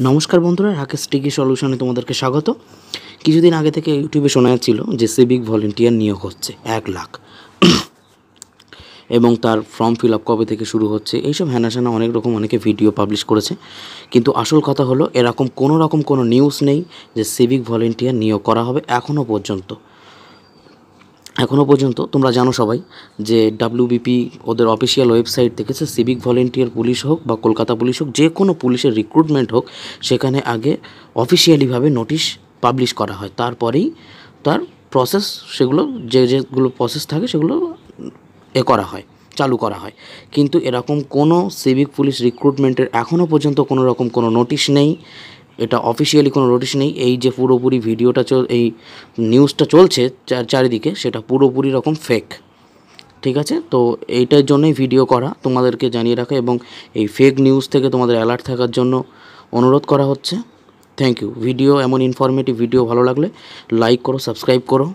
নমস্কার বন্ধুরা, রাকেশ টিকি সলিউশনে তোমাদেরকে স্বাগত। কিছুদিন আগে থেকে ইউটিউবে শোনা যাচ্ছিল যে সিভিক ভলেন্টিয়ার নিয়োগ হচ্ছে 1 লাখ এবং তার ফর্ম ফিল আপ কবে থেকে শুরু হচ্ছে, এইসব হ্যানাসানা অনেক রকম অনেকে ভিডিও পাবলিশ করেছে। কিন্তু আসল কথা হলো এরকম কোনো নিউজ নেই যে সিভিক ভলেন্টিয়ার নিয়োগ করা হবে এখনও পর্যন্ত। তোমরা জানো সবাই যে ডাব্লিউবিপি ওদের অফিসিয়াল ওয়েবসাইট থেকে সিভিক ভলেন্টিয়ার পুলিশ হোক বা কলকাতা পুলিশ হোক, যে কোনো পুলিশের রিক্রুটমেন্ট হোক, সেখানে আগে অফিসিয়ালিভাবে নোটিশ পাবলিশ করা হয়, তারপরেই তার প্রসেস যেগুলো প্রসেস থাকে সেগুলো চালু করা হয়। কিন্তু এরকম কোনো সিভিক পুলিশ রিক্রুটমেন্টের এখনও পর্যন্ত কোনো নোটিশ নেই, এটা অফিসিয়ালি কোনো নোটিশ নেই। এই যে পুরোপুরি এই নিউজটা চলছে চারিদিকে, সেটা পুরোপুরি রকম ফেক। ঠিক আছে, তো এইটার জন্যই ভিডিও করা, তোমাদেরকে জানিয়ে রাখা এবং এই ফেক নিউজ থেকে তোমাদের অ্যালার্ট থাকার জন্য অনুরোধ করা হচ্ছে। Thank you. এমন ইনফরমেটিভ ভিডিও ভালো লাগলে লাইক করো, সাবস্ক্রাইব করো।